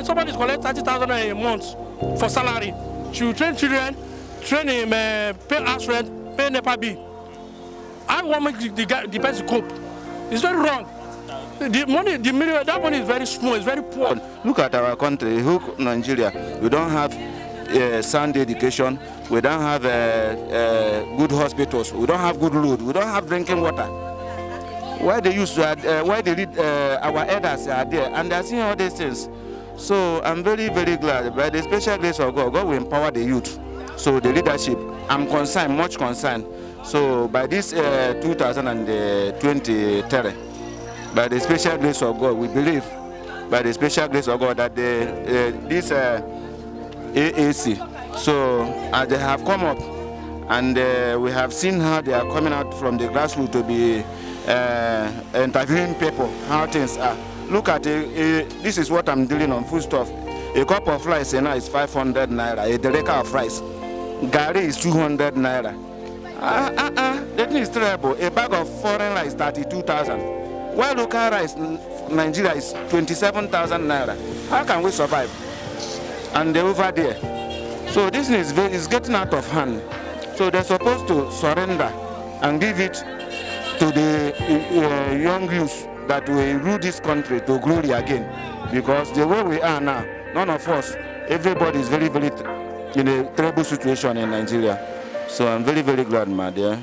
Somebody collects 30,000 a month for salary. She will train children, train him, pay house rent, pay NEPA bill. I want to make the person cope. It's very wrong. The money, that money is very small, it's very poor. Look at our country, Nigeria. We don't have sound education. We don't have good hospitals. We don't have good road. We don't have drinking water. Why they used to, why they read our elders are there and they're seeing all these things. So I'm very, very glad. By the special grace of God, God will empower the youth. So the leadership, I'm concerned, much concerned. So by this 2023, by the special grace of God, we believe, by the special grace of God, that this AAC, so they have come up, and we have seen how they are coming out from the grassroots to be interviewing people, how things are. Look at this is what I'm dealing on, food stuff. A cup of rice now is 500 naira, a dereka of rice. Gari is 200 naira. That thing is terrible. A bag of foreign rice 32,000. While local rice in Nigeria is 27,000 naira. How can we survive? And they're over there. So this is getting out of hand. So they're supposed to surrender and give it to the young youth that will rule this country to glory again. Because the way we are now, none of us, everybody is very, very in a terrible situation in Nigeria. So I'm very, very glad, my dear.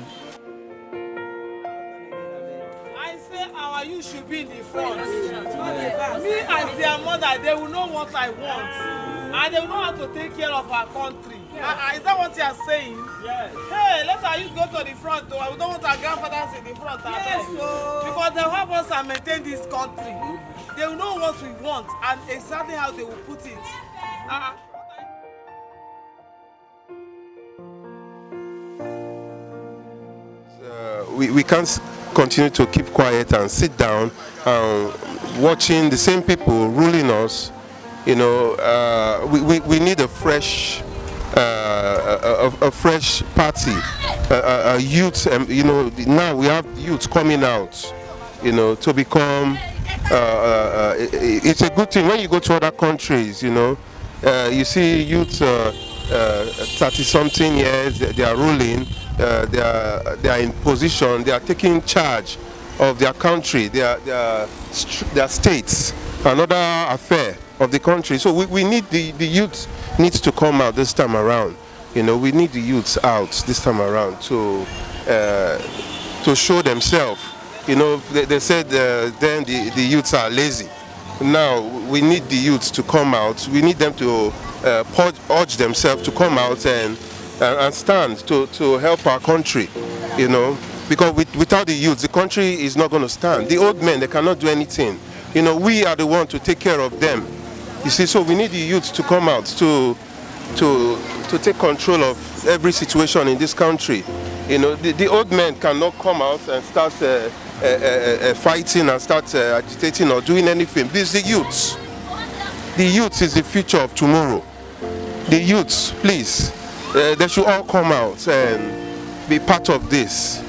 I say our youth should be in the front. Me as their mother, they will know what I want. And they will know how to take care of our country. Is that what you are saying? Yes. Hey, let our youth go to the front though. We don't want our grandfathers in the front. Yes, because they help us and maintain this country. They will know what we want and exactly how they will put it. We can't continue to keep quiet and sit down watching the same people ruling us. You know, we need a fresh party, a youth. You know, now we have youth coming out. You know, to become. It's a good thing when you go to other countries. You know, you see youth 30-something years. They are ruling. They are in position. They are taking charge of their country, their states, another affair of the country. So we need the youth needs to come out this time around. You know, we need the youths out this time around to show themselves. You know, they said then the youths are lazy. Now we need the youths to come out. We need them to urge themselves to come out and stand to help our country. You know, because without the youth, the country is not going to stand. The old men, they cannot do anything. You know, we are the ones to take care of them. You see, so we need the youth to come out to take control of every situation in this country. You know, the old men cannot come out and start fighting and start agitating or doing anything. This is the youths. The youth is the future of tomorrow. The youths, please, they should all come out and be part of this.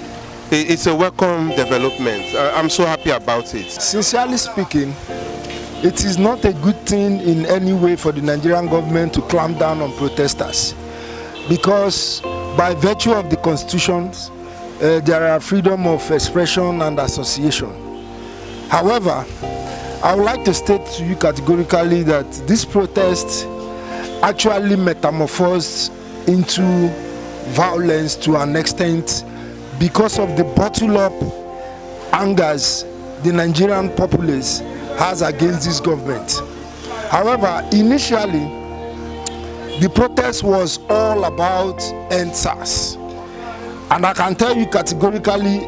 It's a welcome development. I'm so happy about it. Sincerely speaking, it is not a good thing in any way for the Nigerian government to clamp down on protesters, because by virtue of the constitutions, there are freedom of expression and association. However, I would like to state to you categorically that this protest actually metamorphosed into violence to an extent because of the bottled up angers the Nigerian populace has against this government. However, initially, the protest was all about NSAS. And I can tell you categorically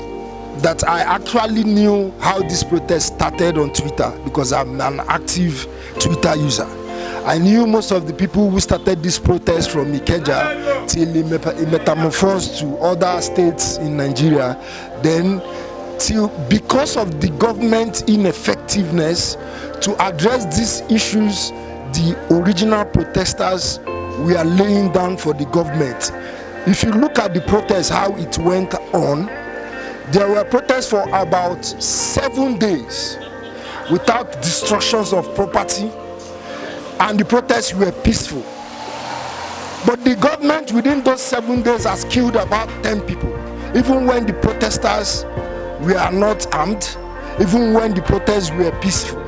that I actually knew how this protest started on Twitter, because I'm an active Twitter user. I knew most of the people who started this protest from Ikeja till it metamorphosed to other states in Nigeria. Then till because of the government ineffectiveness to address these issues the original protesters were laying down for the government. If you look at the protests, how it went on, there were protests for about 7 days without destructions of property, and the protests were peaceful. But the government within those 7 days has killed about 10 people, even when the protesters were not armed, even when the protests were peaceful.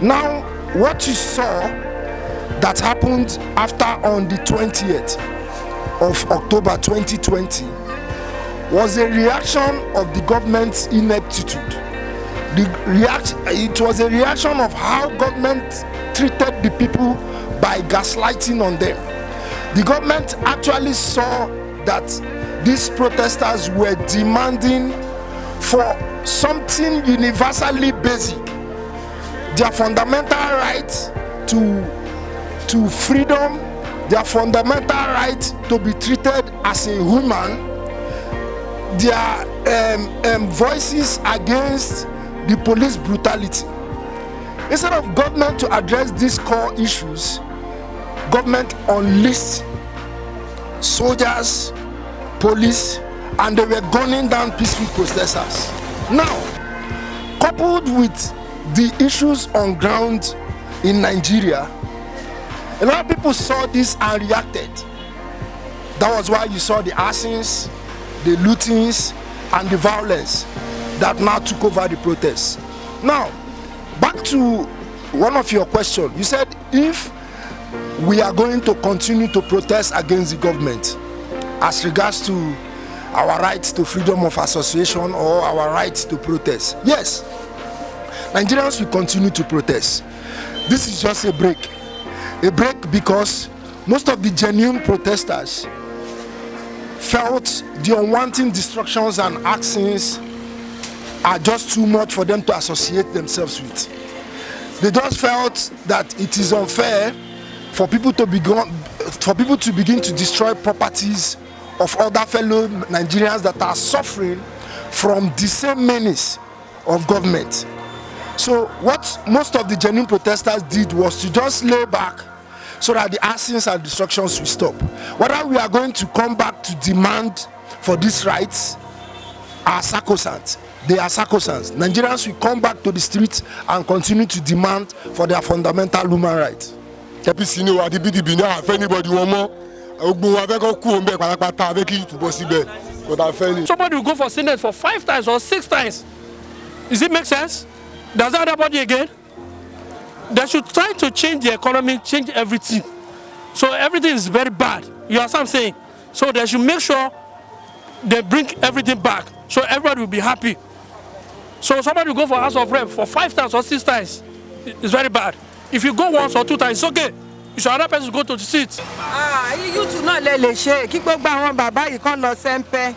Now, what you saw that happened after on the 20th of October 2020 was a reaction of the government's ineptitude. It was a reaction of how government treated the people by gaslighting on them. The government actually saw that these protesters were demanding for something universally basic, their fundamental right to freedom, their fundamental right to be treated as a human, their voices against the police brutality. Instead of government to address these core issues, government unleashed soldiers, police, and they were gunning down peaceful protesters. Now, coupled with the issues on ground in Nigeria, a lot of people saw this and reacted. That was why you saw the arsons, the lootings, and the violence that now took over the protests. Now, back to one of your questions. You said if we are going to continue to protest against the government as regards to our rights to freedom of association or our rights to protest. Yes, Nigerians will continue to protest. This is just a break. A break because most of the genuine protesters felt the unwanted destructions and actions are just too much for them to associate themselves with. They just felt that it is unfair for people to begin to destroy properties of other fellow Nigerians that are suffering from the same menace of government. So what most of the genuine protesters did was to just lay back so that the arsons and destructions will stop. Whether we are going to come back to demand for these rights are sacrosanct. They are sacrosanct. Nigerians will come back to the streets and continue to demand for their fundamental human rights. APC ni wa di PDP ni a fẹ́ anybody wọn mọ́. Ogun wa fẹ́ kó kú òun bẹ́ẹ̀ pátápátá fẹ́ kí túbọ̀ síbẹ̀. Kò tá fẹ́ ni. Somebody will go for Senate for 5 times or 6 times. Does it make sense? Does that happen again? They should try to change the economy, change everything. So everything is very bad. You understand what I'm saying? So they should make sure they bring everything back so everybody will be happy. So somebody will go for House of Rep for 5 times or 6 times. It's very bad. If you go once or 2 times, it's okay. You should other person go to the seat. You too not let le ṣe kí gbogbo àwọn bàbá yìí kan lọ sẹ́ńpẹ́.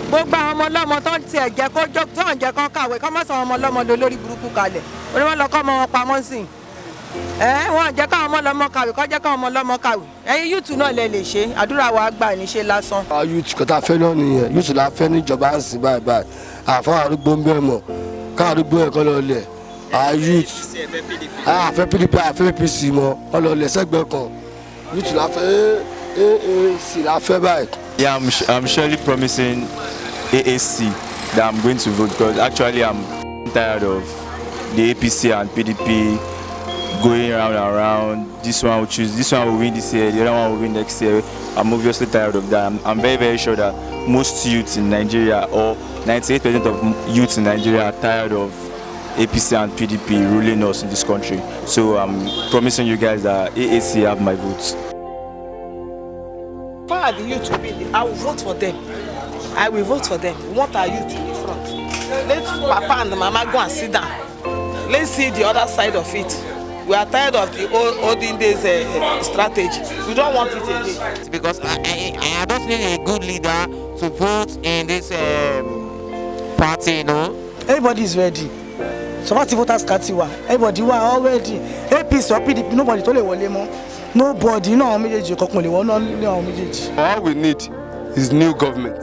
Gbogbo àwọn ọmọ ọlọ́mọ tó ń tiẹ̀ jẹ́ kó jọ tó ń jẹ́ kó kàwé kó má sọ ọmọ ọlọ́mọ lórí burúkú kalẹ̀. Orí wọn lọ kọ́ ọmọ wọn pamọ́ sí. Wọ́n jẹ́ káwọn ọmọ ọlọ́mọ kàwé kó jẹ́ káwọn ọmọ ọlọ́mọ kàwé. You too not let le ṣe àdúrà wa gbà ní ṣe lásán. Youth kò tá fẹ́ náà nìyẹn. Youth la fẹ́ níjọba ń sìn báyìí. Àfọwọ́ àrúgbó ń bẹ̀ mọ̀. Káàrúgbó ẹ̀kọ́ lọ lẹ̀. Youth. Àfẹ́ PDP àfẹ́ APC mọ́. Ọlọ́lẹ̀ sẹ́gbẹ̀ẹ́ kan. Youth la fẹ́ AAC la fẹ́ báyìí. Yeah, I'm surely promising AAC that I'm going to vote because actually I'm tired of the APC and PDP going round and round. This one will choose, this one will win this year, the other one will win next year. I'm obviously tired of that. I'm very, very sure that most youths in Nigeria, or 98% of youths in Nigeria, are tired of APC and PDP ruling us in this country. So I'm promising you guys that AAC have my votes. For the youth to be, I will vote for them. I will vote for them. We want our youth in the front. Let Papa and Mama go and sit down. Let's see the other side of it. We are tired of the olden days strategy. We don't want it again. Because I don't need a good leader to vote in this party, you know. Everybody is ready. So what the voters can't see? Everybody were already. APC or PDP, nobody told you more. Nobody, no, all we need is new government.